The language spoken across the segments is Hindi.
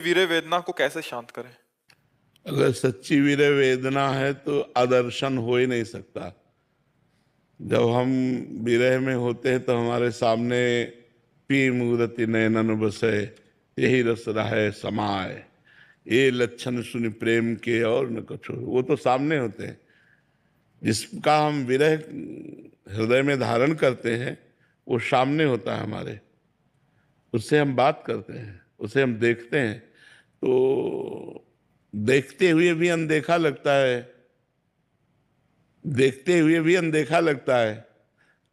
वीरे वेदना को कैसे शांत करें? अगर सच्ची वीर वेदना है तो आदर्शन हो ही नहीं सकता। जब हम विरह में होते हैं तो हमारे सामने पी मूर्ति नयनन बसे, यही रस रहे समाए, ये लक्षण सुनि प्रेम के और न कछु। वो तो सामने होते हैं। जिसका हम विरह हृदय में धारण करते हैं वो सामने होता है हमारे। उससे हम बात करते हैं, उसे हम देखते हैं, तो देखते हुए भी अनदेखा लगता है, देखते हुए भी अनदेखा लगता है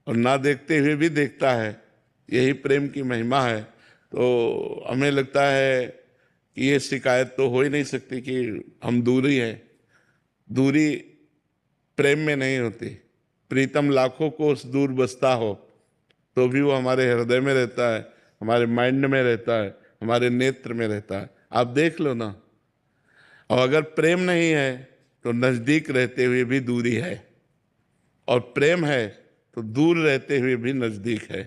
और ना देखते हुए भी देखता है। यही प्रेम की महिमा है। तो हमें लगता है कि ये शिकायत तो हो ही नहीं सकती कि हम दूरी हैं। दूरी प्रेम में नहीं होती। प्रीतम लाखों कोस दूर बसता हो तो भी वो हमारे हृदय में रहता है, हमारे माइंड में रहता है, हमारे नेत्र में रहता है। आप देख लो ना। और अगर प्रेम नहीं है तो नजदीक रहते हुए भी दूरी है, और प्रेम है तो दूर रहते हुए भी नजदीक है।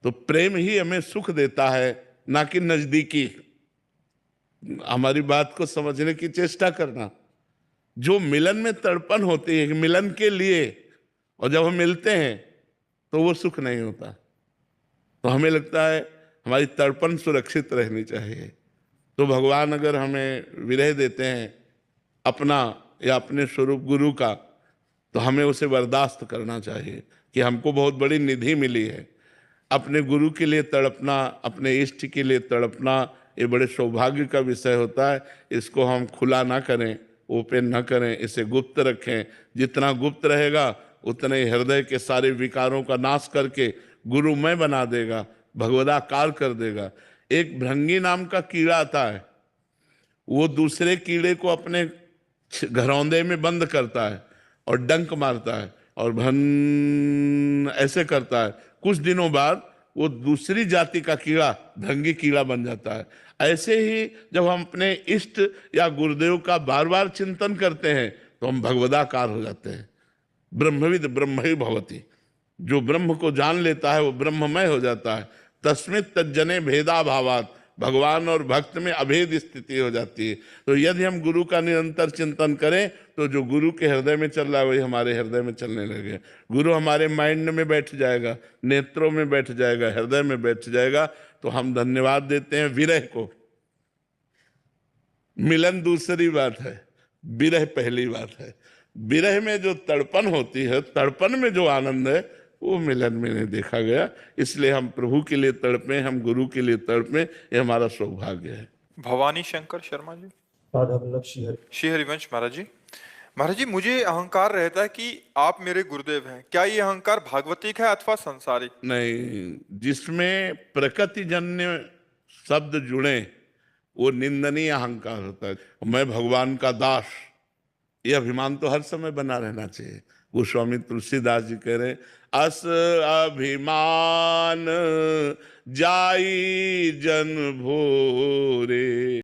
तो प्रेम ही हमें सुख देता है, ना कि नजदीकी। हमारी बात को समझने की चेष्टा करना। जो मिलन में तड़पन होती है मिलन के लिए, और जब हम मिलते हैं तो वो सुख नहीं होता। तो हमें लगता है हमारी तड़पन सुरक्षित रहनी चाहिए। तो भगवान अगर हमें विरह देते हैं अपना या अपने स्वरूप गुरु का, तो हमें उसे बर्दाश्त करना चाहिए कि हमको बहुत बड़ी निधि मिली है। अपने गुरु के लिए तड़पना, अपने इष्ट के लिए तड़पना, ये बड़े सौभाग्य का विषय होता है। इसको हम खुला ना करें, ओपन ना करें, इसे गुप्त रखें। जितना गुप्त रहेगा उतने ही हृदय के सारे विकारों का नाश करके गुरुमय बना देगा, भगवदाकार कर देगा। एक भृंगी नाम का कीड़ा आता है, वो दूसरे कीड़े को अपने घरौंदे में बंद करता है और डंक मारता है और भन ऐसे करता है। कुछ दिनों बाद वो दूसरी जाति का कीड़ा भृंगी कीड़ा बन जाता है। ऐसे ही जब हम अपने इष्ट या गुरुदेव का बार बार चिंतन करते हैं तो हम भगवदाकार हो जाते हैं। ब्रह्मविद ब्रह्म ही भवति। जो ब्रह्म को जान लेता है वो ब्रह्ममय हो जाता है। तस्मित तज्जने भेदा भावात, भगवान और भक्त में अभेद स्थिति हो जाती है। तो यदि हम गुरु का निरंतर चिंतन करें तो जो गुरु के हृदय में चल रहा है वही हमारे हृदय में चलने लगे। गुरु हमारे माइंड में बैठ जाएगा, नेत्रों में बैठ जाएगा, हृदय में बैठ जाएगा। तो हम धन्यवाद देते हैं विरह को। मिलन दूसरी बात है, विरह पहली बात है। विरह में जो तड़पन होती है, तड़पन में जो आनंद है, वो मिलन में नहीं देखा गया। इसलिए हम प्रभु के लिए तड़पे, हम गुरु के लिए तड़पे, ये हमारा सौभाग्य है। भवानी शंकर शर्मा जी। राधा वल्लभ श्री हरिवंश महाराज जी। महाराज जी, मुझे अहंकार रहता है कि आप मेरे गुरुदेव हैं। क्या ये अहंकार भागवतिक है अथवा सांसारिक? नहीं, जिसमें प्रकृति जन्य शब्द जुड़े वो निंदनीय अहंकार होता है। मैं भगवान का दास, ये अभिमान तो हर समय बना रहना चाहिए। गोस्वामी तुलसीदास जी कह रहे, अस अभिमान जाई जन भोरे।